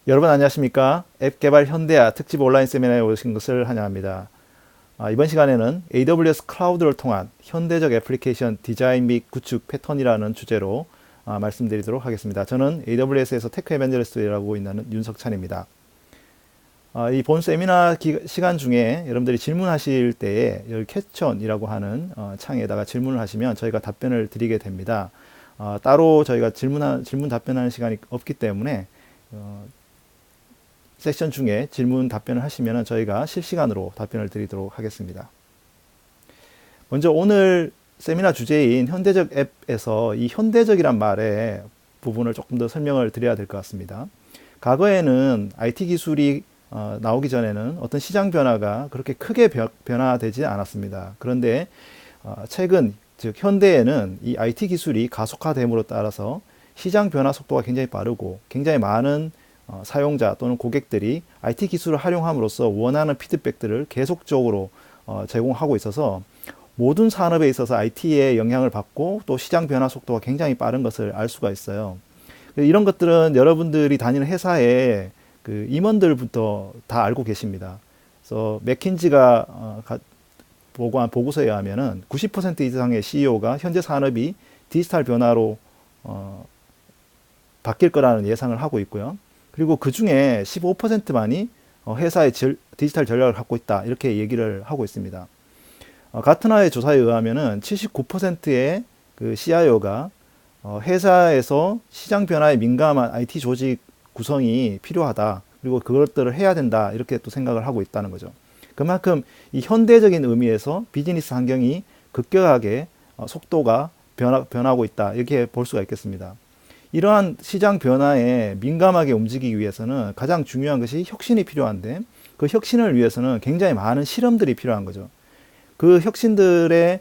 여러분 안녕하십니까? 앱 개발 현대화 특집 온라인 세미나에 오신 것을 환영합니다. 이번 시간에는 AWS 클라우드를 통한 현대적 애플리케이션 디자인 및 구축 패턴이라는 주제로 말씀드리도록 하겠습니다. 저는 AWS에서 테크 에반젤리스트를 하고 있는 윤석찬입니다. 이 본 세미나 시간 중에 여러분들이 질문하실 때에 여기 퀘스천이라고 하는 창에다가 질문을 하시면 저희가 답변을 드리게 됩니다. 따로 저희가 질문 답변하는 시간이 없기 때문에 세션 중에 질문 답변을 하시면 저희가 실시간으로 답변을 드리도록 하겠습니다. 먼저 오늘 세미나 주제인 현대적 앱에서 이 현대적이란 말의 부분을 조금 더 설명을 드려야 될 것 같습니다. 과거에는 IT 기술이 나오기 전에는 어떤 시장 변화가 그렇게 크게 변화되지 않았습니다. 그런데 최근 즉 현대에는 이 IT 기술이 가속화됨으로 따라서 시장 변화 속도가 굉장히 빠르고 굉장히 많은 사용자 또는 고객들이 IT 기술을 활용함으로써 원하는 피드백들을 계속적으로 제공하고 있어서 모든 산업에 있어서 IT의 영향을 받고 또 시장 변화 속도가 굉장히 빠른 것을 알 수가 있어요. 이런 것들은 여러분들이 다니는 회사의 그 임원들부터 다 알고 계십니다. 그래서 맥킨지가 보고한 보고서에 의하면은 90% 이상의 CEO가 현재 산업이 디지털 변화로 바뀔 거라는 예상을 하고 있고요. 그리고 그 중에 15%만이 회사의 디지털 전략을 갖고 있다. 이렇게 얘기를 하고 있습니다. 가트너의 조사에 의하면은 79%의 그 CIO가 회사에서 시장 변화에 민감한 IT 조직 구성이 필요하다. 그리고 그것들을 해야 된다. 이렇게 또 생각을 하고 있다는 거죠. 그만큼 이 현대적인 의미에서 비즈니스 환경이 급격하게 속도가 변하고 있다. 이렇게 볼 수가 있겠습니다. 이러한 시장 변화에 민감하게 움직이기 위해서는 가장 중요한 것이 혁신이 필요한데 그 혁신을 위해서는 굉장히 많은 실험들이 필요한 거죠. 그 혁신들의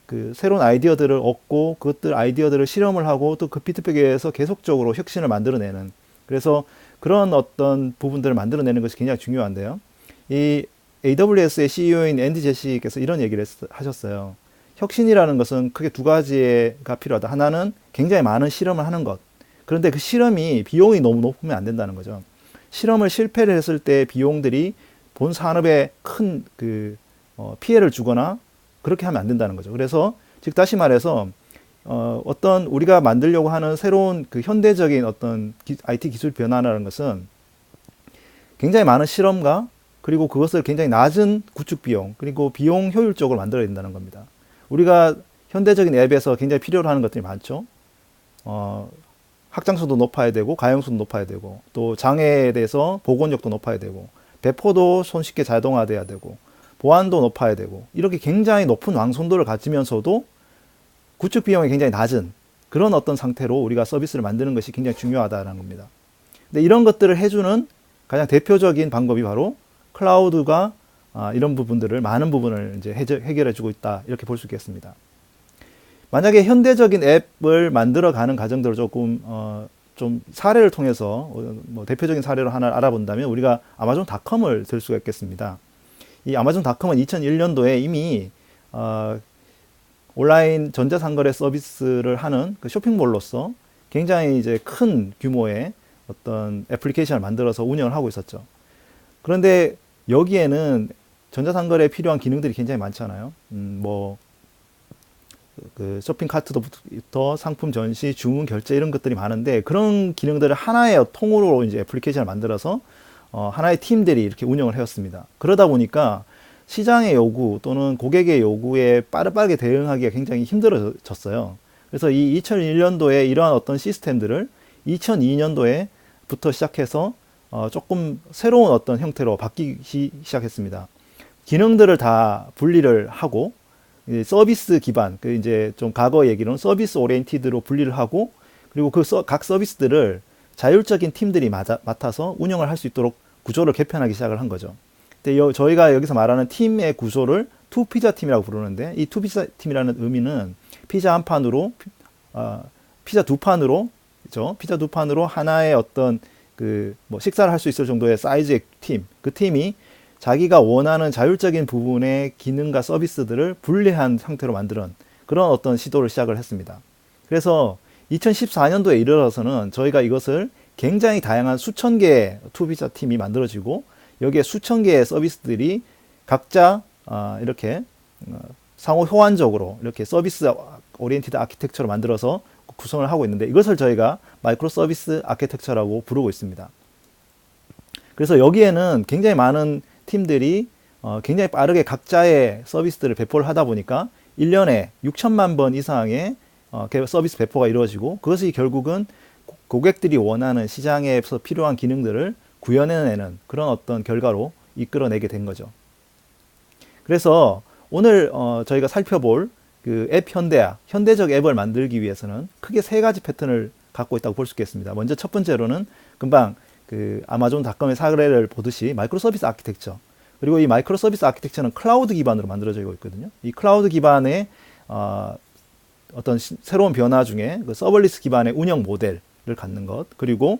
그 새로운 아이디어들을 얻고 그것들 아이디어들을 실험을 하고 또 그 피드백에 의해서 계속적으로 혁신을 만들어내는 그래서 그런 어떤 부분들을 만들어내는 것이 굉장히 중요한데요. 이 AWS의 CEO인 앤디 제시께서 이런 얘기를 하셨어요. 혁신이라는 것은 크게 두 가지가 필요하다. 하나는 굉장히 많은 실험을 하는 것. 그런데 그 실험이 비용이 너무 높으면 안 된다는 거죠. 실험을 실패를 했을 때 비용들이 본 산업에 큰 피해를 주거나 그렇게 하면 안 된다는 거죠. 그래서 즉 다시 말해서 어떤 우리가 만들려고 하는 새로운 그 현대적인 어떤 IT 기술 변화라는 것은 굉장히 많은 실험과 그리고 그것을 굉장히 낮은 구축 비용 그리고 비용 효율적으로 만들어야 된다는 겁니다. 우리가 현대적인 앱에서 굉장히 필요로 하는 것들이 많죠. 확장성도 높아야 되고 가용성도 높아야 되고 또 장애에 대해서 복원력도 높아야 되고 배포도 손쉽게 자동화돼야 되고 보안도 높아야 되고 이렇게 굉장히 높은 완성도를 가지면서도 구축 비용이 굉장히 낮은 그런 어떤 상태로 우리가 서비스를 만드는 것이 굉장히 중요하다는 겁니다. 근데 이런 것들을 해주는 가장 대표적인 방법이 바로 클라우드가 이런 부분들을 많은 부분을 이제 해결해주고 있다 이렇게 볼 수 있겠습니다. 만약에 현대적인 앱을 만들어가는 과정들을 조금 좀 사례를 통해서 뭐 대표적인 사례로 하나 알아본다면 우리가 아마존닷컴을 들 수가 있겠습니다. 이 아마존닷컴은 2001년도에 이미 온라인 전자상거래 서비스를 하는 그 쇼핑몰로서 굉장히 이제 큰 규모의 어떤 애플리케이션을 만들어서 운영을 하고 있었죠. 그런데 여기에는 전자상거래에 필요한 기능들이 굉장히 많잖아요. 그 쇼핑 카트부터 상품 전시, 주문 결제 이런 것들이 많은데 그런 기능들을 하나의 통으로 이제 애플리케이션을 만들어서 하나의 팀들이 이렇게 운영을 해왔습니다. 그러다 보니까 시장의 요구 또는 고객의 요구에 빠르게 대응하기가 굉장히 힘들어졌어요. 그래서 이 2001년도에 이러한 어떤 시스템들을 2002년도에부터 시작해서 조금 새로운 어떤 형태로 바뀌기 시작했습니다. 기능들을 다 분리를 하고 서비스 기반, 그 이제 좀 과거 얘기로는 서비스 오리엔티드로 분리를 하고 그리고 그 각 서비스들을 자율적인 팀들이 맡아서 운영을 할 수 있도록 구조를 개편하기 시작을 한 거죠. 근데 저희가 여기서 말하는 팀의 구조를 투피자 팀이라고 부르는데 이 투피자 팀이라는 의미는 피자 한 판으로 피자 두 판으로 그렇죠? 피자 두 판으로 하나의 어떤 뭐 식사를 할 수 있을 정도의 사이즈의 팀, 그 팀이 자기가 원하는 자율적인 부분의 기능과 서비스들을 분리한 상태로 만드는 그런 어떤 시도를 시작을 했습니다. 그래서 2014년도에 이르러서는 저희가 이것을 굉장히 다양한 수천 개의 투비자 팀이 만들어지고 여기에 수천 개의 서비스들이 각자 이렇게 상호 호환적으로 이렇게 서비스 오리엔티드 아키텍처로 만들어서 구성을 하고 있는데 이것을 저희가 마이크로 서비스 아키텍처라고 부르고 있습니다. 그래서 여기에는 굉장히 많은 팀들이 굉장히 빠르게 각자의 서비스들을 배포를 하다 보니까 1년에 6천만 번 이상의 서비스 배포가 이루어지고 그것이 결국은 고객들이 원하는 시장에서 필요한 기능들을 구현해내는 그런 어떤 결과로 이끌어내게 된 거죠. 그래서 오늘 저희가 살펴볼 그 앱 현대화, 현대적 앱을 만들기 위해서는 크게 세 가지 패턴을 갖고 있다고 볼 수 있겠습니다. 먼저 첫 번째로는 금방 그 아마존닷컴의 사례를 보듯이 마이크로 서비스 아키텍처. 그리고 이 마이크로 서비스 아키텍처는 클라우드 기반으로 만들어져 있거든요. 이 클라우드 기반의 어떤 새로운 변화 중에 그 서버리스 기반의 운영 모델을 갖는 것, 그리고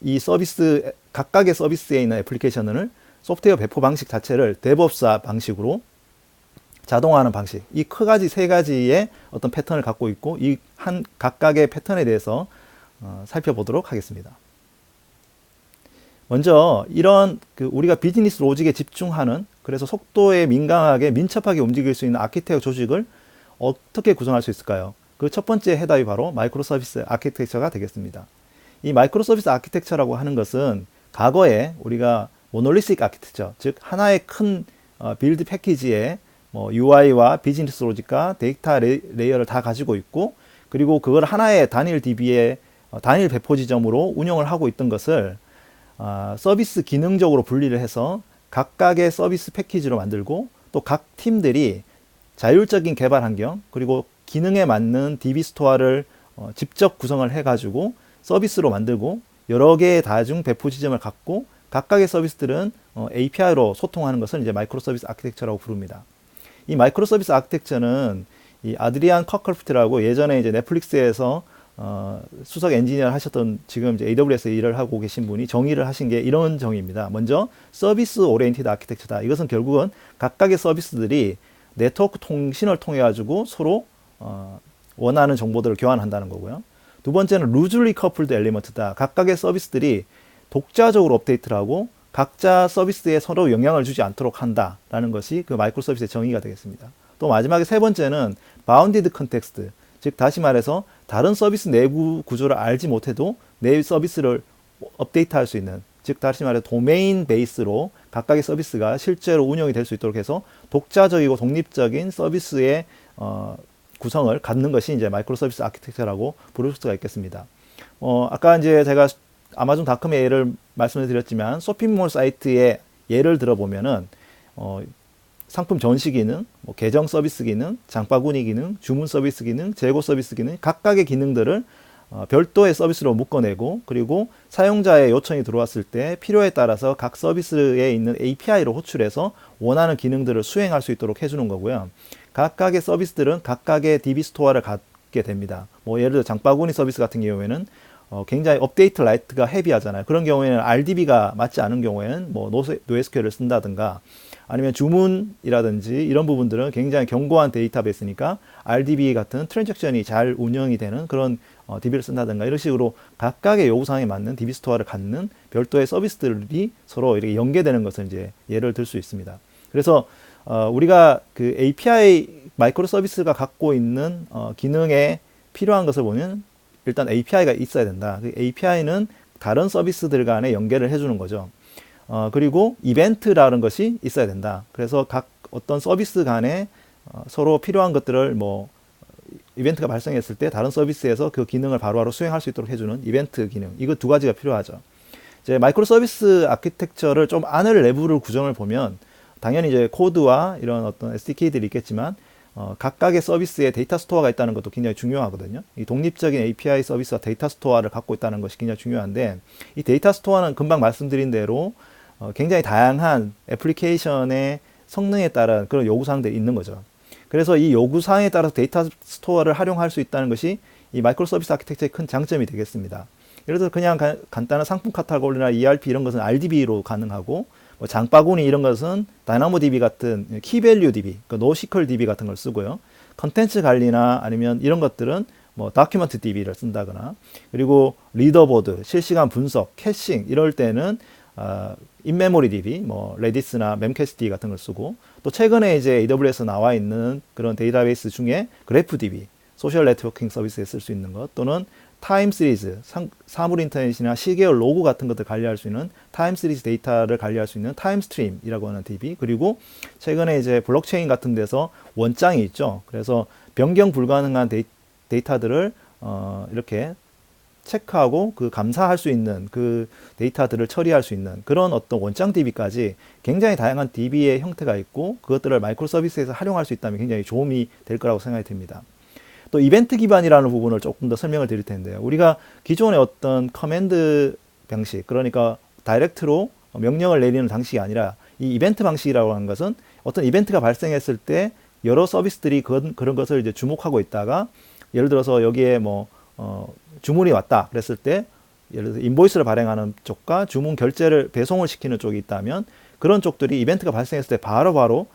이 서비스 각각의 서비스에 있는 애플리케이션을 소프트웨어 배포 방식 자체를 데브옵스 방식으로 자동화하는 방식, 이 세 가지의 어떤 패턴을 갖고 있고 이 한 각각의 패턴에 대해서 살펴보도록 하겠습니다. 먼저 이런 우리가 비즈니스 로직에 집중하는, 그래서 속도에 민감하게 민첩하게 움직일 수 있는 아키텍처 조직을 어떻게 구성할 수 있을까요? 그 첫 번째 해답이 바로 마이크로 서비스 아키텍처가 되겠습니다. 이 마이크로 서비스 아키텍처라고 하는 것은 과거에 우리가 모놀리틱 아키텍처, 즉 하나의 큰 빌드 패키지에 뭐 UI와 비즈니스 로직과 데이터 레이어를 다 가지고 있고, 그리고 그걸 하나의 단일 DB의 단일 배포 지점으로 운영을 하고 있던 것을 서비스 기능적으로 분리를 해서 각각의 서비스 패키지로 만들고, 또 각 팀들이 자율적인 개발 환경, 그리고 기능에 맞는 DB 스토어를 직접 구성을 해가지고 서비스로 만들고 여러 개의 다중 배포 지점을 갖고 각각의 서비스들은 API로 소통하는 것을 이제 마이크로 서비스 아키텍처라고 부릅니다. 이 마이크로 서비스 아키텍처는 이 아드리안 커클프트라고 예전에 이제 넷플릭스에서 수석 엔지니어 하셨던, 지금 이제 AWS에 일을 하고 계신 분이 정의를 하신 게 이런 정의입니다. 먼저 서비스 오리엔티드 아키텍처다. 이것은 결국은 각각의 서비스들이 네트워크 통신을 통해 가지고 서로 원하는 정보들을 교환한다는 거고요. 두 번째는 루즈리 커플드 엘리먼트다. 각각의 서비스들이 독자적으로 업데이트를 하고 각자 서비스에 서로 영향을 주지 않도록 한다라는 것이 그 마이크로 서비스의 정의가 되겠습니다. 또 마지막에 세 번째는 바운디드 컨텍스트, 즉 다시 말해서 다른 서비스 내부 구조를 알지 못해도 내 서비스를 업데이트할 수 있는, 즉 다시 말해 도메인 베이스로 각각의 서비스가 실제로 운영이 될 수 있도록 해서 독자적이고 독립적인 서비스의 구성을 갖는 것이 이제 마이크로 서비스 아키텍처라고 부를 수가 있겠습니다. 아까 이제 제가 아마존닷컴의 예를 말씀을 드렸지만 쇼핑몰 사이트의 예를 들어보면은 상품 전시 기능, 계정 서비스 기능, 장바구니 기능, 주문 서비스 기능, 재고 서비스 기능, 각각의 기능들을 별도의 서비스로 묶어내고, 그리고 사용자의 요청이 들어왔을 때 필요에 따라서 각 서비스에 있는 API로 호출해서 원하는 기능들을 수행할 수 있도록 해주는 거고요. 각각의 서비스들은 각각의 DB 스토어를 갖게 됩니다. 예를 들어 장바구니 서비스 같은 경우에는 굉장히 업데이트 라이트가 헤비하잖아요. 그런 경우에는 RDB가 맞지 않은 경우에는 NoSQL을 쓴다든가, 아니면 주문이라든지 이런 부분들은 굉장히 견고한 데이터베이스니까 RDB 같은 트랜잭션이 잘 운영이 되는 그런 DB를 쓴다든가, 이런 식으로 각각의 요구사항에 맞는 DB 스토어를 갖는 별도의 서비스들이 서로 이렇게 연계되는 것을 이제 예를 들 수 있습니다. 그래서 우리가 그 API 마이크로 서비스가 갖고 있는 기능에 필요한 것을 보면 일단 API가 있어야 된다. 그 API는 다른 서비스들 간에 연계를 해주는 거죠. 그리고 이벤트라는 것이 있어야 된다. 그래서 각 어떤 서비스 간에 서로 필요한 것들을 이벤트가 발생했을 때 다른 서비스에서 그 기능을 바로바로 수행할 수 있도록 해주는 이벤트 기능. 이거 두 가지가 필요하죠. 이제 마이크로 서비스 아키텍처를 좀 안을 내부를 구성을 보면 당연히 이제 코드와 이런 어떤 SDK들이 있겠지만 각각의 서비스에 데이터 스토어가 있다는 것도 굉장히 중요하거든요. 이 독립적인 API 서비스와 데이터 스토어를 갖고 있다는 것이 굉장히 중요한데, 이 데이터 스토어는 금방 말씀드린 대로 굉장히 다양한 애플리케이션의 성능에 따른 그런 요구사항들이 있는 거죠. 그래서 이 요구사항에 따라서 데이터 스토어를 활용할 수 있다는 것이 이 마이크로 서비스 아키텍처의 큰 장점이 되겠습니다. 예를 들어 그냥 간단한 상품 카탈로그나 ERP 이런 것은 RDB로 가능하고, 장바구니 이런 것은 다이나모DB 같은 키밸류 DB, 노시컬 DB 같은 걸 쓰고요. 컨텐츠 관리나 아니면 이런 것들은 뭐 다큐멘트 DB를 쓴다거나, 그리고 리더보드, 실시간 분석, 캐싱 이럴 때는 인메모리 DB, 뭐 레디스나 멤캐스디 같은 걸 쓰고, 또 최근에 이제 AWS 나와 있는 그런 데이터베이스 중에 그래프 DB, 소셜 네트워킹 서비스에 쓸 수 있는 것, 또는 타임 시리즈, 사물 인터넷이나 시계열 로그 같은 것들 관리할 수 있는 타임 시리즈 데이터를 관리할 수 있는 타임 스트림이라고 하는 DB, 그리고 최근에 이제 블록체인 같은 데서 원장이 있죠. 그래서 변경 불가능한 데이터들을 이렇게 체크하고 그 감사할 수 있는 그 데이터들을 처리할 수 있는 그런 어떤 원장 DB까지 굉장히 다양한 DB의 형태가 있고, 그것들을 마이크로 서비스에서 활용할 수 있다면 굉장히 도움이 될 거라고 생각이 듭니다. 또 이벤트 기반이라는 부분을 조금 더 설명을 드릴 텐데요. 우리가 기존의 어떤 커맨드 방식, 그러니까 다이렉트로 명령을 내리는 방식이 아니라 이 이벤트 방식이라고 하는 것은 어떤 이벤트가 발생했을 때 여러 서비스들이 그런 것을 이제 주목하고 있다가, 예를 들어서 여기에 뭐 주문이 왔다 그랬을 때, 예를 들어서 인보이스를 발행하는 쪽과 주문 결제를 배송을 시키는 쪽이 있다면, 그런 쪽들이 이벤트가 발생했을 때 바로바로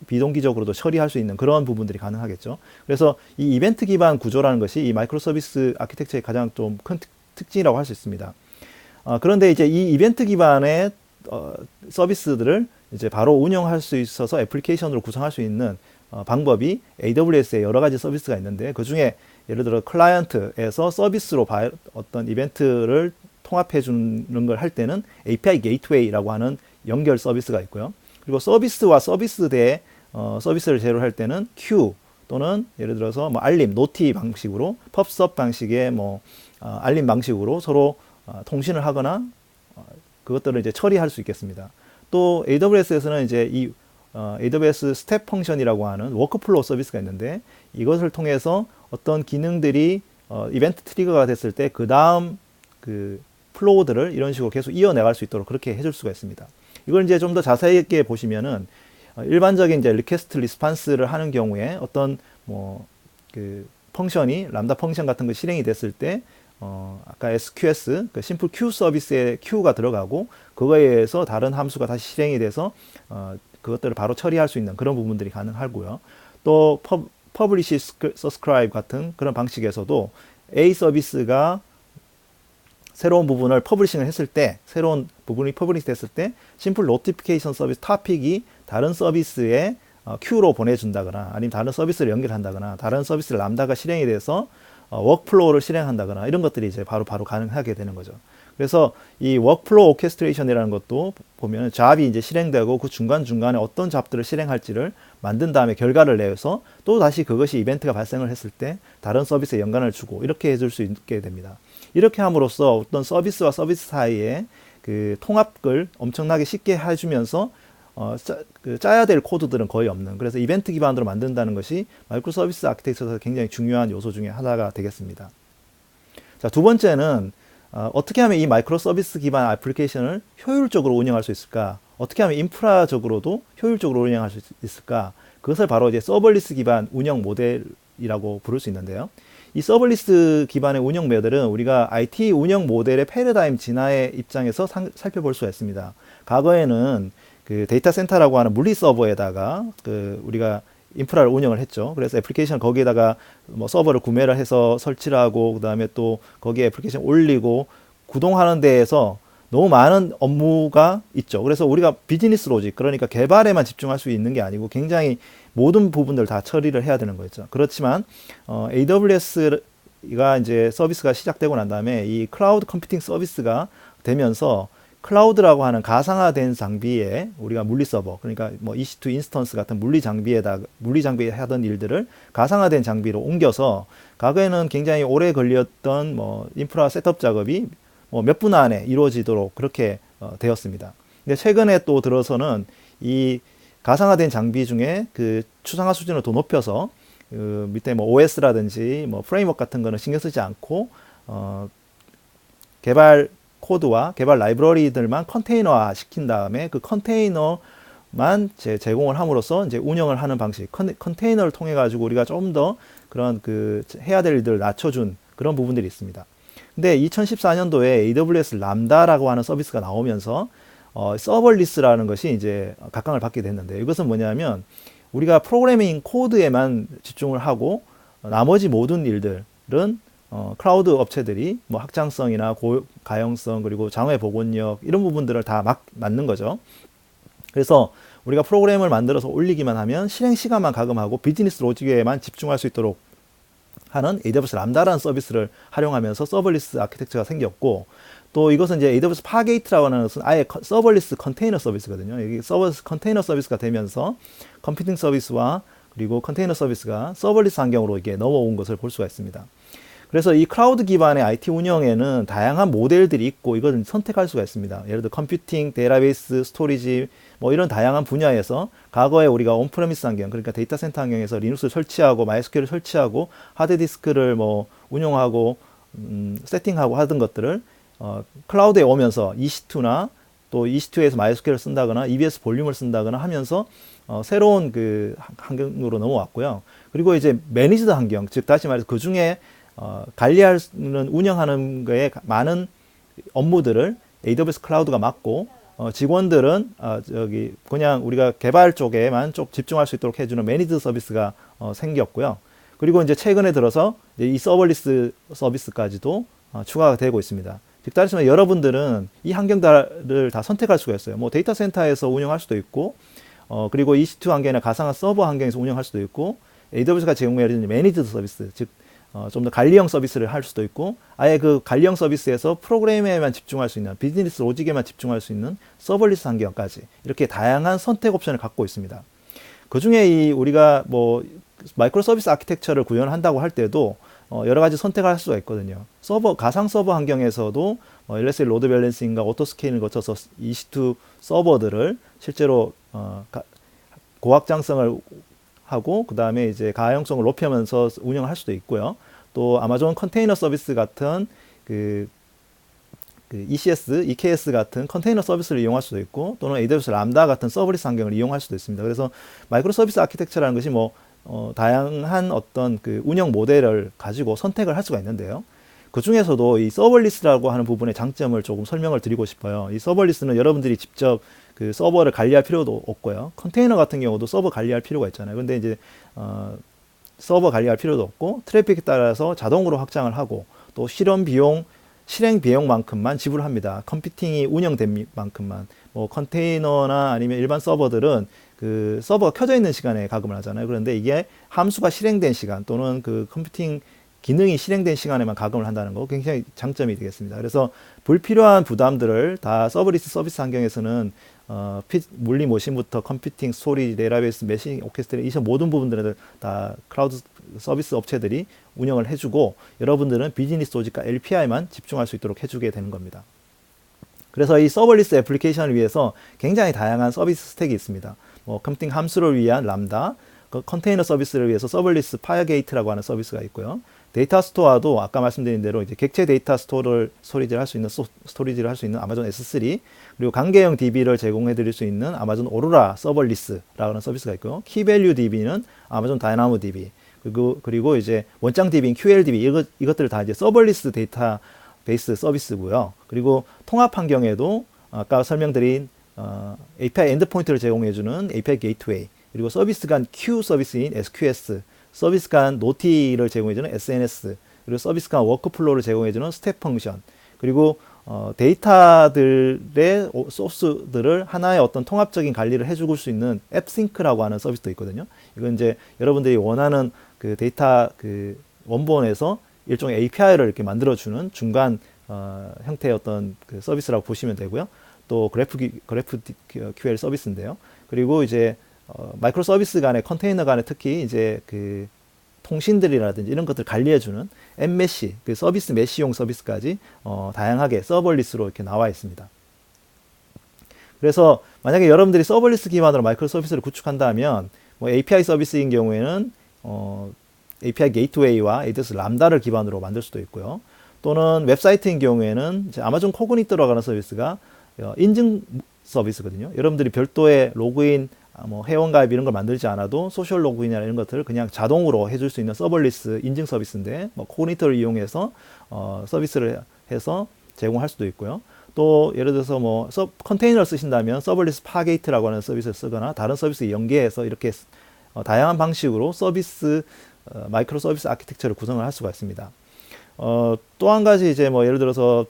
비동기적으로도 처리할 수 있는 그런 부분들이 가능하겠죠. 그래서 이 이벤트 기반 구조라는 것이 이 마이크로 서비스 아키텍처의 가장 좀 큰 특징이라고 할 수 있습니다. 그런데 이제 이 이벤트 기반의 서비스들을 이제 바로 운영할 수 있어서 애플리케이션으로 구성할 수 있는 방법이 AWS에 여러 가지 서비스가 있는데, 그 중에 예를 들어 클라이언트에서 서비스로 어떤 이벤트를 통합해 주는 걸 할 때는 API 게이트웨이라고 하는 연결 서비스가 있고요. 그리고 서비스와 서비스대의 서비스를 제로할 때는 큐, 또는 예를 들어서 뭐 알림, 노티 방식으로, 펍섭 방식의 뭐 알림 방식으로 서로 통신을 하거나 그것들을 이제 처리할 수 있겠습니다. 또 AWS에서는 이제 이 AWS 스텝 펑션이라고 하는 워크플로우 서비스가 있는데, 이것을 통해서 어떤 기능들이 이벤트 트리거가 됐을 때 그 다음 그 플로우들을 이런 식으로 계속 이어나갈 수 있도록 그렇게 해줄 수가 있습니다. 이걸 이제 좀 더 자세하게 보시면은 일반적인 이제 리퀘스트 리스판스를 하는 경우에 어떤 뭐 그 펑션이 람다 펑션 같은 거 실행이 됐을 때 아까 SQS 그 심플 큐 서비스에 큐가 들어가고, 그거에 의해서 다른 함수가 다시 실행이 돼서 그것들을 바로 처리할 수 있는 그런 부분들이 가능하고요. 또 퍼블리시 서스크라이브 같은 그런 방식에서도 A 서비스가 새로운 부분을 퍼블리싱을 했을 때, 새로운 부분이 퍼블리시 됐을 때 심플 노티피케이션 서비스 토픽이 다른 서비스에 큐로 보내준다거나, 아니면 다른 서비스를 연결한다거나, 다른 서비스 람다가 실행이 돼서 워크플로우를 실행한다거나, 이런 것들이 이제 바로 가능하게 되는 거죠. 그래서 이 워크플로우 오케스트레이션이라는 것도 보면 잡이 이제 실행되고 그 중간중간에 어떤 잡들을 실행할지를 만든 다음에 결과를 내서 또 다시 그것이 이벤트가 발생을 했을 때 다른 서비스에 연관을 주고 이렇게 해줄 수 있게 됩니다. 이렇게 함으로써 어떤 서비스와 서비스 사이에 그 통합을 엄청나게 쉽게 해주면서 짜야 될 코드들은 거의 없는, 그래서 이벤트 기반으로 만든다는 것이 마이크로 서비스 아키텍처에서 굉장히 중요한 요소 중에 하나가 되겠습니다. 자, 두 번째는 어떻게 하면 이 마이크로 서비스 기반 애플리케이션을 효율적으로 운영할 수 있을까? 어떻게 하면 인프라적으로도 효율적으로 운영할 수 있을까? 그것을 바로 이제 서버리스 기반 운영 모델이라고 부를 수 있는데요. 이 서버리스 기반의 운영 모델은 우리가 IT 운영 모델의 패러다임 진화의 입장에서 살펴볼 수가 있습니다. 과거에는 그 데이터 센터라고 하는 물리 서버에다가 우리가 인프라를 운영을 했죠. 그래서 애플리케이션 거기에다가 뭐 서버를 구매를 해서 설치를 하고, 그 다음에 또 거기에 애플리케이션 올리고 구동하는 데에서 너무 많은 업무가 있죠. 그래서 우리가 비즈니스 로직, 그러니까 개발에만 집중할 수 있는 게 아니고 굉장히 모든 부분들 다 처리를 해야 되는 거죠. 그렇지만 AWS가 이제 서비스가 시작되고 난 다음에 이 클라우드 컴퓨팅 서비스가 되면서 클라우드라고 하는 가상화된 장비에 우리가 물리 서버, 그러니까 뭐 EC2 인스턴스 같은 물리 장비에 하던 일들을 가상화된 장비로 옮겨서, 과거에는 굉장히 오래 걸렸던 뭐 인프라 셋업 작업이 뭐 몇 분 안에 이루어지도록 그렇게 되었습니다. 근데 최근에 또 들어서는 이 가상화된 장비 중에 그 추상화 수준을 더 높여서 그 밑에 뭐 OS라든지 뭐 프레임워크 같은 거는 신경 쓰지 않고 개발 코드와 개발 라이브러리들만 컨테이너화 시킨 다음에 그 컨테이너만 제공을 함으로써 이제 운영을 하는 방식, 컨테이너를 통해 가지고 우리가 좀 더 그런 그 해야 될 일들을 낮춰준 그런 부분들이 있습니다. 근데 2014년도에 AWS 람다라고 하는 서비스가 나오면서 서버리스라는 것이 이제 각광을 받게 됐는데, 이것은 뭐냐면 우리가 프로그래밍 코드에만 집중을 하고 나머지 모든 일들, 클라우드 업체들이 뭐 확장성이나 가용성 그리고 장외 복원력 이런 부분들을 다 맞는 거죠. 그래서 우리가 프로그램을 만들어서 올리기만 하면 실행 시간만 가금하고 비즈니스 로직에만 집중할 수 있도록 하는 AWS 람다라는 서비스를 활용하면서 서버리스 아키텍처가 생겼고, 또 이것은 이제 AWS 파게이트라고 하는 것은 아예 서버리스 컨테이너 서비스거든요. 여기 서버리스 컨테이너 서비스가 되면서 컴퓨팅 서비스와 그리고 컨테이너 서비스가 서버리스 환경으로 이게 넘어온 것을 볼 수가 있습니다. 그래서 이 클라우드 기반의 IT 운영에는 다양한 모델들이 있고 이걸 선택할 수가 있습니다. 예를 들어 컴퓨팅, 데이터베이스, 스토리지 뭐 이런 다양한 분야에서 과거에 우리가 온프레미스 환경, 그러니까 데이터 센터 환경에서 리눅스를 설치하고 마이스큐엘을 설치하고 하드디스크를 뭐 운용하고 세팅하고 하던 것들을 클라우드에 오면서 EC2나 또 EC2에서 마이스큐엘을 쓴다거나 EBS 볼륨을 쓴다거나 하면서 새로운 그 환경으로 넘어왔고요. 그리고 이제 매니지드 환경, 즉 다시 말해서 그 중에 관리하는 운영하는 거에 많은 업무들을 AWS 클라우드가 맡고 직원들은 저기 그냥 우리가 개발 쪽에만 좀 집중할 수 있도록 해주는 매니지드 서비스가 생겼고요. 그리고 이제 최근에 들어서 이제 이 서버리스 서비스까지도 추가가 되고 있습니다. 즉 다시 말해 여러분들은 이 환경들을 다 선택할 수가 있어요. 뭐 데이터 센터에서 운영할 수도 있고, 그리고 EC2 환경이나 가상화 서버 환경에서 운영할 수도 있고, AWS가 제공해주는 매니지드 서비스, 즉 좀 더 관리형 서비스를 할 수도 있고, 아예 그 관리형 서비스에서 프로그램에만 집중할 수 있는, 비즈니스 로직에만 집중할 수 있는 서버리스 환경까지 이렇게 다양한 선택 옵션을 갖고 있습니다. 그 중에 이 우리가 뭐 마이크로 서비스 아키텍처를 구현한다고 할 때도 여러 가지 선택을 할 수가 있거든요. 가상 서버 환경에서도 LSL 로드 밸런싱과 오토 스케일을 거쳐서 EC2 서버들을 실제로 고확장성을 하고 그 다음에 이제 가용성을 높이면서 운영할 수도 있고요. 또 아마존 컨테이너 서비스 같은 그 ECS, EKS 같은 컨테이너 서비스를 이용할 수도 있고, 또는 AWS 람다 같은 서버리스 환경을 이용할 수도 있습니다. 그래서 마이크로 서비스 아키텍처라는 것이 뭐 다양한 어떤 그 운영 모델을 가지고 선택을 할 수가 있는데요. 그 중에서도 이 서버리스라고 하는 부분의 장점을 조금 설명을 드리고 싶어요. 이 서버리스는 여러분들이 직접 그 서버를 관리할 필요도 없고요. 컨테이너 같은 경우도 서버 관리할 필요가 있잖아요. 근데 이제 서버 관리할 필요도 없고, 트래픽에 따라서 자동으로 확장을 하고, 또 실행 비용만큼만 지불합니다. 컴퓨팅이 운영된 만큼만. 뭐 컨테이너나 아니면 일반 서버들은 그 서버가 켜져 있는 시간에 가금을 하잖아요. 그런데 이게 함수가 실행된 시간 또는 그 컴퓨팅 기능이 실행된 시간에만 가금을 한다는 거 굉장히 장점이 되겠습니다. 그래서 불필요한 부담들을 다 서버리스 서비스 환경에서는 물리 모신부터 컴퓨팅, 스토리지, 데이터베이스, 메시징, 오케스트레 이 모든 부분들을 다 클라우드 서비스 업체들이 운영을 해주고, 여러분들은 비즈니스 로직과 LPI만 집중할 수 있도록 해주게 되는 겁니다. 그래서 이 서버리스 애플리케이션을 위해서 굉장히 다양한 서비스 스택이 있습니다. 뭐 컴퓨팅 함수를 위한 람다, 컨테이너 서비스를 위해서 서버리스 파이어게이트라고 하는 서비스가 있고요. 데이터 스토어도 아까 말씀드린 대로 이제 객체 데이터 스토리지를 할 수 있는 아마존 S3, 그리고 관계형 DB를 제공해 드릴 수 있는 아마존 오로라 서버리스라고 하는 서비스가 있고요. 키밸류 DB는 아마존 다이나모 DB, 그리고 이제 원장 DB인 QLDB, 이것들을 다 이제 서버리스 데이터 베이스 서비스고요. 그리고 통합 환경에도 아까 설명드린 API 엔드포인트를 제공해주는 API 게이트웨이, 그리고 서비스 간 Q 서비스인 SQS, 서비스 간 노티를 제공해주는 SNS, 그리고 서비스 간 워크플로우를 제공해주는 스텝 펑션, 그리고 데이터들의 소스들을 하나의 어떤 통합적인 관리를 해줄 수 있는 앱싱크라고 하는 서비스도 있거든요. 이건 이제 여러분들이 원하는 그 데이터 그 원본에서 일종의 API를 이렇게 만들어주는 중간 형태의 어떤 그 서비스라고 보시면 되고요. 또 GraphQL 서비스인데요. 그리고 이제 마이크로 서비스 간의 컨테이너 간에 특히 이제 그 통신들이라든지 이런 것들 관리해주는 앱메시, 그 서비스 메시용 서비스까지 다양하게 서버리스로 이렇게 나와 있습니다. 그래서 만약에 여러분들이 서버리스 기반으로 마이크로 서비스를 구축한다면 뭐 API 서비스인 경우에는 API 게이트웨이와 AWS 람다를 기반으로 만들 수도 있고요. 또는 웹사이트인 경우에는 이제 아마존 코그니토라고 하는 서비스가 인증 서비스거든요. 여러분들이 별도의 로그인, 뭐 회원가입 이런 걸 만들지 않아도 소셜 로그인이나 이런 것들을 그냥 자동으로 해줄 수 있는 서버리스 인증 서비스인데, 뭐 코그니토를 이용해서 서비스를 해서 제공할 수도 있고요. 또 예를 들어서 뭐 컨테이너를 쓰신다면 서버리스 파게이트라고 하는 서비스를 쓰거나 다른 서비스 연계해서 이렇게 다양한 방식으로 서비스 마이크로 서비스 아키텍처를 구성을 할 수가 있습니다. 또 한 가지 이제 뭐 예를 들어서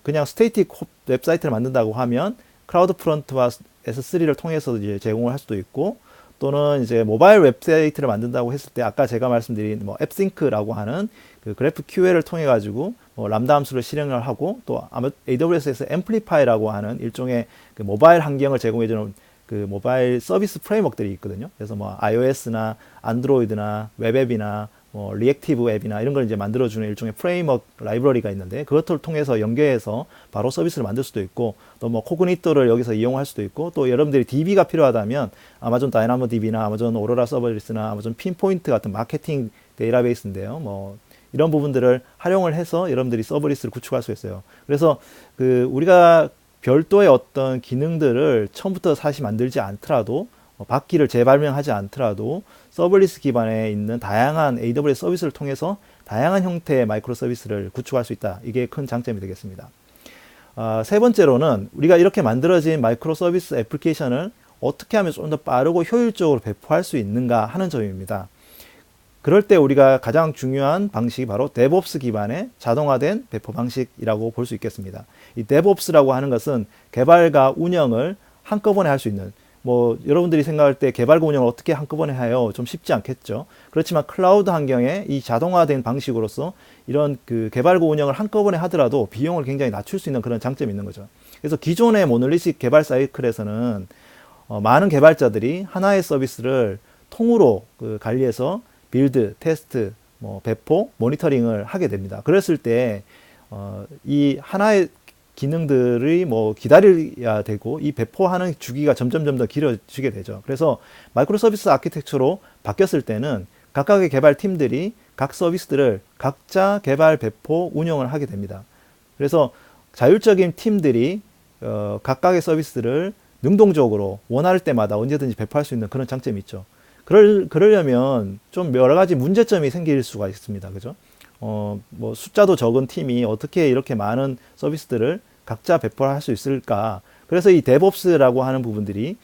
그냥 스테이틱 웹사이트를 만든다고 하면 클라우드 프론트와 S3를 통해서 이제 제공을 할 수도 있고, 또는 이제 모바일 웹사이트를 만든다고 했을 때 아까 제가 말씀드린 뭐 앱싱크라고 하는 그 GraphQL을 통해 가지고 뭐 람다 함수를 실행을 하고, 또 AWS에서 앰플리파이라고 하는 일종의 그 모바일 환경을 제공해 주는 그 모바일 서비스 프레임워크들이 있거든요. 그래서 뭐 iOS나 안드로이드나 웹앱이나 뭐 리액티브 앱이나 이런 걸 이제 만들어주는 일종의 프레임워크 라이브러리가 있는데, 그것을 통해서 연계해서 바로 서비스를 만들 수도 있고, 또 뭐 코그니토를 여기서 이용할 수도 있고, 또 여러분들이 DB가 필요하다면 아마존 다이나모 DB나 아마존 오로라 서버리스나 아마존 핀포인트 같은 마케팅 데이터베이스인데요. 뭐 이런 부분들을 활용을 해서 여러분들이 서버리스를 구축할 수 있어요. 그래서 우리가 별도의 어떤 기능들을 처음부터 사실 만들지 않더라도, 바퀴를 재발명하지 않더라도 서버리스 기반에 있는 다양한 AWS 서비스를 통해서 다양한 형태의 마이크로 서비스를 구축할 수 있다. 이게 큰 장점이 되겠습니다. 세 번째로는 우리가 이렇게 만들어진 마이크로 서비스 애플리케이션을 어떻게 하면 좀 더 빠르고 효율적으로 배포할 수 있는가 하는 점입니다. 그럴 때 우리가 가장 중요한 방식이 바로 DevOps 기반의 자동화된 배포 방식이라고 볼 수 있겠습니다. 이 DevOps라고 하는 것은 개발과 운영을 한꺼번에 할 수 있는, 뭐 여러분들이 생각할 때 개발과 운영을 어떻게 한꺼번에 해요? 좀 쉽지 않겠죠. 그렇지만 클라우드 환경에 이 자동화된 방식으로서 이런 그 개발과 운영을 한꺼번에 하더라도 비용을 굉장히 낮출 수 있는 그런 장점이 있는 거죠. 그래서 기존의 모놀리식 개발 사이클에서는 많은 개발자들이 하나의 서비스를 통으로 관리해서 빌드, 테스트, 뭐 배포, 모니터링을 하게 됩니다. 그랬을 때 이 하나의 기능들이 뭐 기다려야 되고, 이 배포하는 주기가 점점 더 길어지게 되죠. 그래서 마이크로 서비스 아키텍처로 바뀌었을 때는 각각의 개발 팀들이 각 서비스들을 각자 개발, 배포, 운영을 하게 됩니다. 그래서 자율적인 팀들이 각각의 서비스를 능동적으로 원할 때마다 언제든지 배포할 수 있는 그런 장점이 있죠. 그러려면 좀 여러 가지 문제점이 생길 수가 있습니다. 그죠? 뭐 숫자도 적은 팀이 어떻게 이렇게 많은 서비스들을 각자 배포를 할 수 있을까? 그래서 이 DevOps라고 하는 부분들이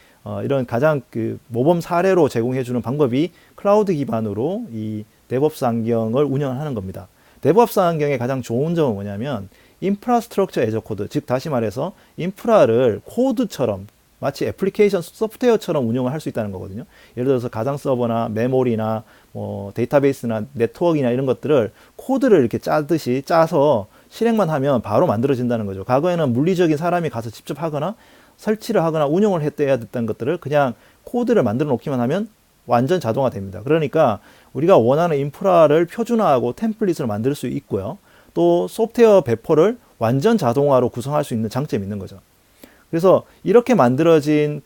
이런 가장 모범 사례로 제공해주는 방법이 클라우드 기반으로 이 DevOps 환경을 운영하는 겁니다. DevOps 환경의 가장 좋은 점은 뭐냐면 인프라스트럭처 애저 코드, 즉 다시 말해서 인프라를 코드처럼 마치 애플리케이션 소프트웨어처럼 운영을 할 수 있다는 거거든요. 예를 들어서 가상 서버나 메모리나 뭐 데이터베이스나 네트워크나 이런 것들을 코드를 이렇게 짜서 실행만 하면 바로 만들어진다는 거죠. 과거에는 물리적인 사람이 가서 직접 하거나 설치를 하거나 운영을 해야 됐다는 것들을 그냥 코드를 만들어 놓기만 하면 완전 자동화 됩니다. 그러니까 우리가 원하는 인프라를 표준화하고 템플릿을 만들 수 있고요. 또 소프트웨어 배포를 완전 자동화로 구성할 수 있는 장점이 있는 거죠. 그래서 이렇게 만들어진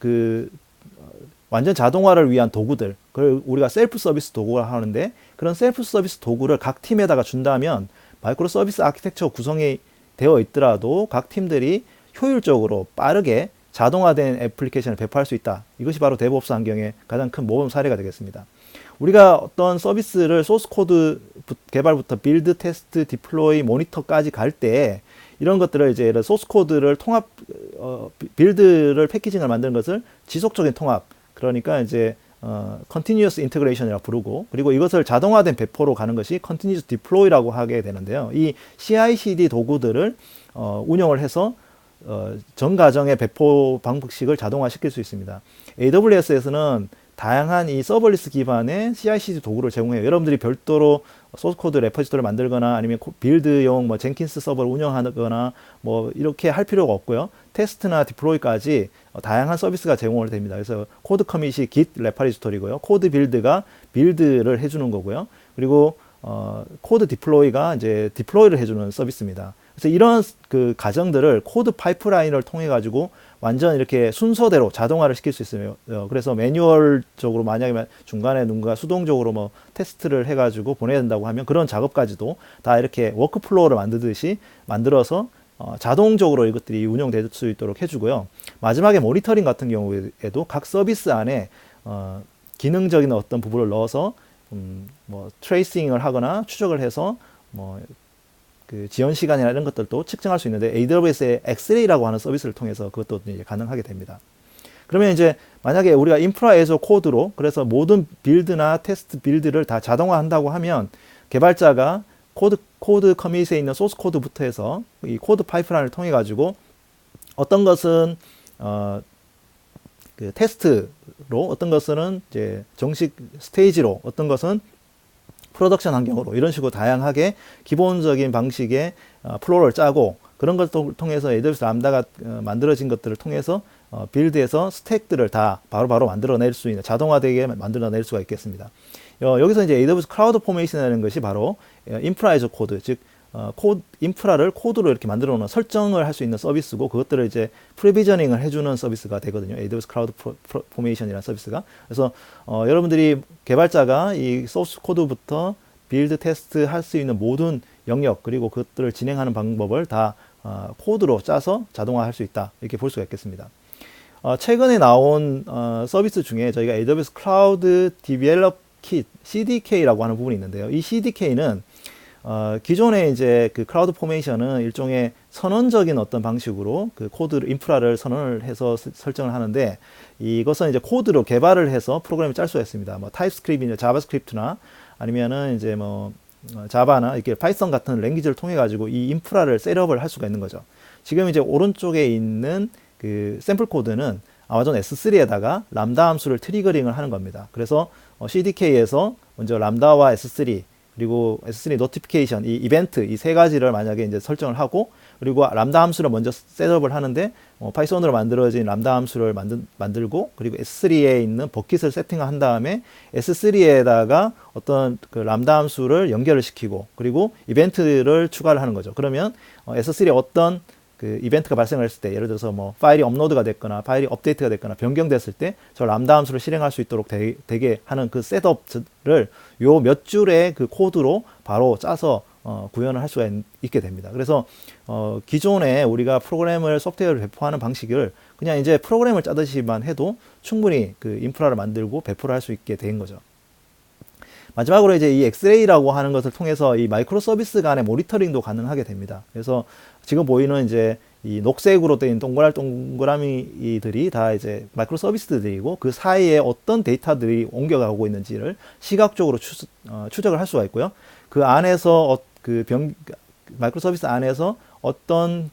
완전 자동화를 위한 도구들, 그걸 우리가 셀프 서비스 도구를 하는데, 그런 셀프 서비스 도구를 각 팀에다가 준다면 마이크로 서비스 아키텍처 구성이 되어 있더라도 각 팀들이 효율적으로 빠르게 자동화된 애플리케이션을 배포할 수 있다. 이것이 바로 DevOps 환경의 가장 큰 모범 사례가 되겠습니다. 우리가 어떤 서비스를 소스 코드 개발부터 빌드, 테스트, 디플로이, 모니터까지 갈 때 이런 것들을 이제 소스 코드를 빌드를 패키징을 만드는 것을 지속적인 통합, 그러니까 이제 continuous integration이라고 부르고, 그리고 이것을 자동화된 배포로 가는 것이 continuous deploy라고 하게 되는데요. 이 CI/CD 도구들을 운영을 해서 전 과정의 배포 방식을 자동화시킬 수 있습니다. AWS에서는 다양한 이 서버리스 기반의 CI/CD 도구를 제공해요. 여러분들이 별도로 소스 코드 레포지토리를 만들거나 아니면 빌드용 뭐 젠킨스 서버를 운영하거나 뭐 이렇게 할 필요가 없고요. 테스트나 디플로이까지 다양한 서비스가 제공을 됩니다. 그래서 코드 커밋이 git 레포지토리고요. 코드 빌드가 빌드를 해주는 거고요. 그리고 코드 디플로이가 이제 디플로이를 해주는 서비스입니다. 그래서 이런 과정들을 코드 파이프라인을 통해 가지고 완전 이렇게 순서대로 자동화를 시킬 수 있어요. 그래서 매뉴얼적으로 만약에 중간에 누군가 수동적으로 뭐 테스트를 해가지고 보내야 된다고 하면 그런 작업까지도 다 이렇게 워크플로우를 만들듯이 만들어서 자동적으로 이것들이 운영될 수 있도록 해주고요. 마지막에 모니터링 같은 경우에도 각 서비스 안에 기능적인 어떤 부분을 넣어서 뭐 트레이싱을 하거나 추적을 해서 뭐 지연 시간이나 이런 것들도 측정할 수 있는데 AWS의 엑스레이라고 하는 서비스를 통해서 그것도 이제 가능하게 됩니다. 그러면 이제 만약에 우리가 인프라 에서 코드로 그래서 모든 빌드나 테스트 빌드를 다 자동화한다고 하면 개발자가 코드 커밋에 있는 소스 코드부터 해서 이 코드 파이프라인을 통해 가지고 어떤 것은 그 테스트로, 어떤 것은 이제 정식 스테이지로, 어떤 것은 프로덕션 환경으로, 이런 식으로 다양하게 기본적인 방식의 플로우를 짜고, 그런 것을 통해서 AWS 람다가 만들어진 것들을 통해서 빌드에서 스택들을 다 바로바로 만들어낼 수 있는, 자동화되게 만들어낼 수가 있겠습니다. 여기서 이제 AWS 클라우드 포메이션이라는 것이 바로 인프라 에즈 코드, 즉 인프라를 코드로 이렇게 만들어 놓은 설정을 할 수 있는 서비스고, 그것들을 이제 프리비저닝을 해주는 서비스가 되거든요. AWS 클라우드 포메이션이라는 서비스가. 그래서 여러분들이 개발자가 이 소스 코드부터 빌드 테스트 할 수 있는 모든 영역, 그리고 그것들을 진행하는 방법을 다 코드로 짜서 자동화할 수 있다, 이렇게 볼 수가 있겠습니다. 최근에 나온 서비스 중에 저희가 AWS 클라우드 디벨롭 킷 CDK라고 하는 부분이 있는데요. 이 CDK는 기존에 이제 그 클라우드 포메이션은 일종의 선언적인 어떤 방식으로 그 코드 인프라를 선언을 해서 설정을 하는데, 이것은 이제 코드로 개발을 해서 프로그램을 짤 수가 있습니다. 뭐 타입스크립트나 자바스크립트나 아니면은 이제 뭐 자바나 이렇게 파이썬 같은 랭귀지를 통해 가지고 이 인프라를 셋업을 할 수가 있는 거죠. 지금 이제 오른쪽에 있는 그 샘플 코드는 아마존 S3에다가 람다 함수를 트리거링을 하는 겁니다. 그래서 CDK에서 먼저 람다와 S3 그리고 S3 노티피케이션, 이 이벤트, 이 세 가지를 만약에 이제 설정을 하고, 그리고 람다 함수를 먼저 셋업을 하는데 파이썬으로 만들어진 람다 함수를 만들고, 그리고 S3에 있는 버킷을 세팅한 다음에 S3에다가 어떤 그 람다 함수를 연결을 시키고, 그리고 이벤트를 추가를 하는 거죠. 그러면 S3에 어떤 그 이벤트가 발생을 했을 때, 예를 들어서 뭐 파일이 업로드가 됐거나 파일이 업데이트가 됐거나 변경됐을 때 저 람다 함수를 실행할 수 있도록 되게 하는 그 셋업을 요 몇 줄의 그 코드로 바로 짜서 구현을 할 수가 있게 됩니다. 그래서 기존에 우리가 프로그램을, 소프트웨어를 배포하는 방식을 그냥 이제 프로그램을 짜듯이만 해도 충분히 그 인프라를 만들고 배포를 할 수 있게 된 거죠. 마지막으로 이제 이 엑스레이라고 하는 것을 통해서 이 마이크로 서비스 간의 모니터링도 가능하게 됩니다. 그래서 지금 보이는 이제 이 녹색으로 되어 있는 동그라미들이 다 이제 마이크로 서비스들이고, 그 사이에 어떤 데이터들이 옮겨가고 있는지를 시각적으로 추적을 할 수가 있고요. 그 안에서 마이크로 서비스 안에서 어떤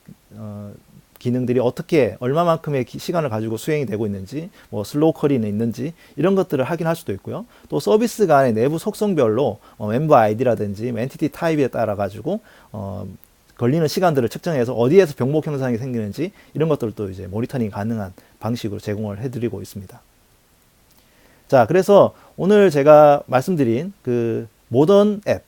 기능들이 어떻게 얼마만큼의 시간을 가지고 수행이 되고 있는지, 뭐 슬로우 쿼리는 있는지, 이런 것들을 확인할 수도 있고요. 또 서비스 간의 내부 속성별로 멤버 아이디라든지 엔티티 타입에 따라 가지고 걸리는 시간들을 측정해서 어디에서 병목 현상이 생기는지, 이런 것들도 이제 모니터링 가능한 방식으로 제공을 해드리고 있습니다. 자, 그래서 오늘 제가 말씀드린 그 모던 앱,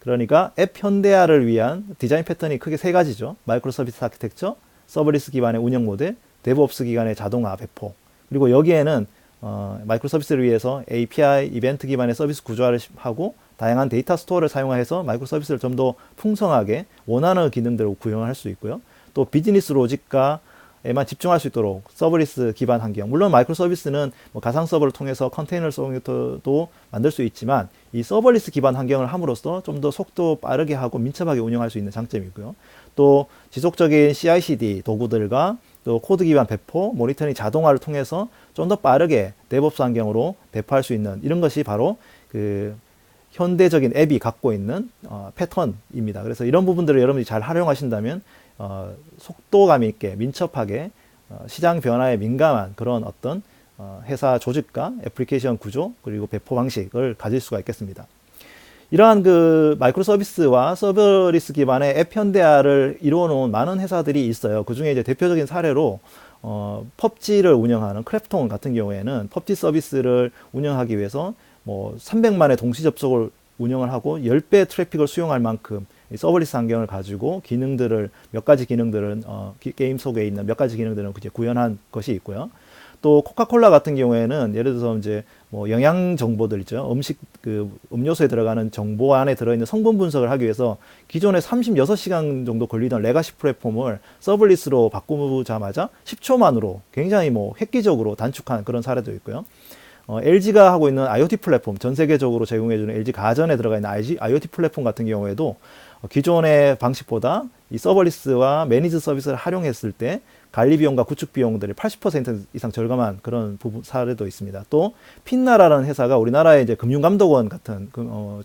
그러니까 앱 현대화를 위한 디자인 패턴이 크게 세 가지죠. 마이크로 서비스 아키텍처, 서버리스 기반의 운영 모델, 데브옵스 기반의 자동화 배포, 그리고 여기에는 마이크로 서비스를 위해서 API 이벤트 기반의 서비스 구조화를 하고, 다양한 데이터 스토어를 사용해서 마이크로 서비스를 좀 더 풍성하게 원하는 기능들을 구현할 수 있고요. 또 비즈니스 로직과에만 집중할 수 있도록 서버리스 기반 환경, 물론 마이크로 서비스는 뭐 가상 서버를 통해서 컨테이너 소프트도 만들 수 있지만, 이 서버리스 기반 환경을 함으로써 좀 더 속도 빠르게 하고 민첩하게 운영할 수 있는 장점이 있고요. 또 지속적인 CI/CD 도구들과 또 코드 기반 배포, 모니터링 자동화를 통해서 좀 더 빠르게 데브옵스 환경으로 배포할 수 있는, 이런 것이 바로 그 현대적인 앱이 갖고 있는 패턴입니다. 그래서 이런 부분들을 여러분들이 잘 활용하신다면 속도감 있게 민첩하게 시장 변화에 민감한 그런 어떤 회사 조직과 애플리케이션 구조, 그리고 배포 방식을 가질 수가 있겠습니다. 이러한 그 마이크로 서비스와 서버리스 기반의 앱 현대화를 이루어놓은 많은 회사들이 있어요. 그 중에 이제 대표적인 사례로 펍지를 운영하는 크래프톤 같은 경우에는 펍지 서비스를 운영하기 위해서 뭐 300만의 동시 접속을 운영을 하고 10배 트래픽을 수용할 만큼 서버리스 환경을 가지고 기능들을, 몇 가지 기능들은 게임 속에 있는 몇 가지 기능들은 이제 구현한 것이 있고요. 또 코카콜라 같은 경우에는 예를 들어서 이제 뭐 영양 정보들 있죠. 음식 그 음료수에 들어가는 정보 안에 들어있는 성분 분석을 하기 위해서 기존에 36시간 정도 걸리던 레가시 플랫폼을 서버리스로 바꾸자마자 10초 만으로 굉장히 뭐 획기적으로 단축한 그런 사례도 있고요. LG가 하고 있는 IoT 플랫폼, 전 세계적으로 제공해주는 LG 가전에 들어가 있는 IoT 플랫폼 같은 경우에도 기존의 방식보다 이 서버리스와 매니지 서비스를 활용했을 때 관리 비용과 구축 비용들이 80% 이상 절감한 그런 부분 사례도 있습니다. 또 핀나라라는 회사가 우리나라의 이제 금융감독원 같은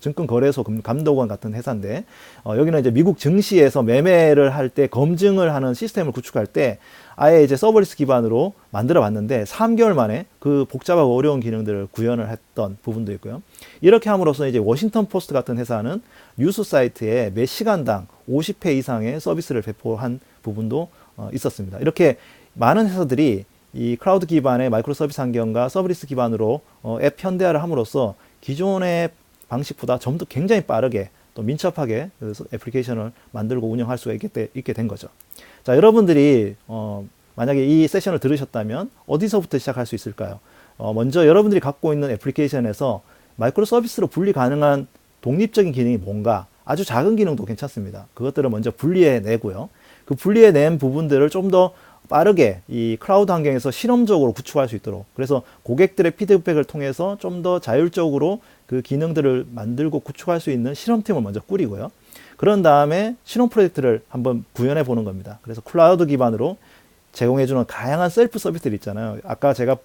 증권거래소 금감독원 같은 회사인데 여기는 이제 미국 증시에서 매매를 할 때 검증을 하는 시스템을 구축할 때 아예 이제 서버리스 기반으로 만들어 봤는데 3개월 만에 그 복잡하고 어려운 기능들을 구현을 했던 부분도 있고요. 이렇게 함으로써 이제 워싱턴 포스트 같은 회사는 뉴스 사이트에 매 시간당 50회 이상의 서비스를 배포한 부분도 있었습니다. 이렇게 많은 회사들이 이 클라우드 기반의 마이크로 서비스 환경과 서비스 기반으로 앱 현대화를 함으로써 기존의 방식보다 좀 더 굉장히 빠르게 또 민첩하게 애플리케이션을 만들고 운영할 수가 있게 된 거죠. 자, 여러분들이 만약에 이 세션을 들으셨다면 어디서부터 시작할 수 있을까요? 먼저 여러분들이 갖고 있는 애플리케이션에서 마이크로 서비스로 분리 가능한 독립적인 기능이 뭔가, 아주 작은 기능도 괜찮습니다. 그것들을 먼저 분리해 내고요. 그 분리해 낸 부분들을 좀 더 빠르게 이 클라우드 환경에서 실험적으로 구축할 수 있도록, 그래서 고객들의 피드백을 통해서 좀 더 자율적으로 그 기능들을 만들고 구축할 수 있는 실험팀을 먼저 꾸리고요. 그런 다음에 실험 프로젝트를 한번 구현해 보는 겁니다. 그래서 클라우드 기반으로 제공해주는 다양한 셀프 서비스들이 있잖아요. 아까 제가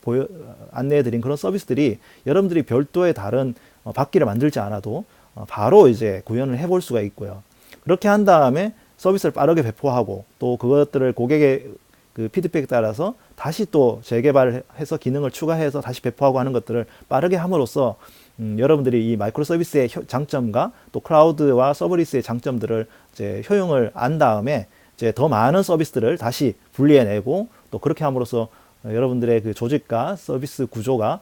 안내해드린 그런 서비스들이 여러분들이 별도의 다른 바퀴를 만들지 않아도 바로 이제 구현을 해볼 수가 있고요. 그렇게 한 다음에 서비스를 빠르게 배포하고 또 그것들을 고객의 그 피드백에 따라서 다시 또 재개발을 해서 기능을 추가해서 다시 배포하고 하는 것들을 빠르게 함으로써 여러분들이 이 마이크로 서비스의 장점과 또 클라우드와 서버리스의 장점들을 이제 효용을 안 다음에 이제 더 많은 서비스들을 다시 분리해내고 또 그렇게 함으로써 여러분들의 그 조직과 서비스 구조가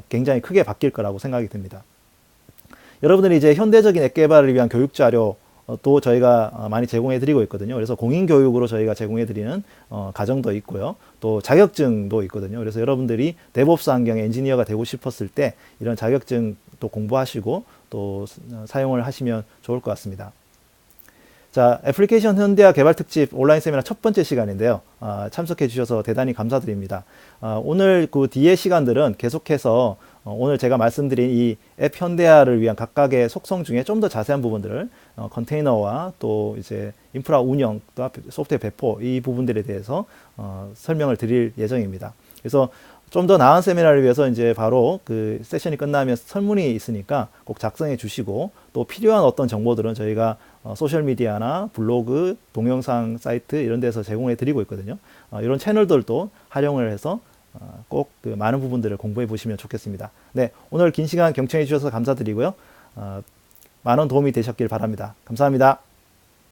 굉장히 크게 바뀔 거라고 생각이 듭니다. 여러분들이 이제 현대적인 앱 개발을 위한 교육 자료 또 저희가 많이 제공해 드리고 있거든요. 그래서 공인교육으로 저희가 제공해 드리는 과정도 있고요. 또 자격증도 있거든요. 그래서 여러분들이 데브옵스 환경의 엔지니어가 되고 싶었을 때 이런 자격증도 공부하시고 또 사용을 하시면 좋을 것 같습니다. 자, 애플리케이션 현대화 개발 특집 온라인 세미나 첫 번째 시간인데요. 참석해 주셔서 대단히 감사드립니다. 오늘 그 뒤의 시간들은 계속해서 오늘 제가 말씀드린 이 앱 현대화를 위한 각각의 속성 중에 좀 더 자세한 부분들을 컨테이너와 또 이제 인프라 운영, 또 소프트웨어 배포 이 부분들에 대해서 설명을 드릴 예정입니다. 그래서 좀 더 나은 세미나를 위해서 이제 바로 그 세션이 끝나면 설문이 있으니까 꼭 작성해 주시고 또 필요한 어떤 정보들은 저희가 소셜미디어나 블로그, 동영상 사이트 이런 데서 제공해 드리고 있거든요. 이런 채널들도 활용을 해서 꼭 그 많은 부분들을 공부해 보시면 좋겠습니다. 네, 오늘 긴 시간 경청해 주셔서 감사드리고요. 많은 도움이 되셨길 바랍니다. 감사합니다.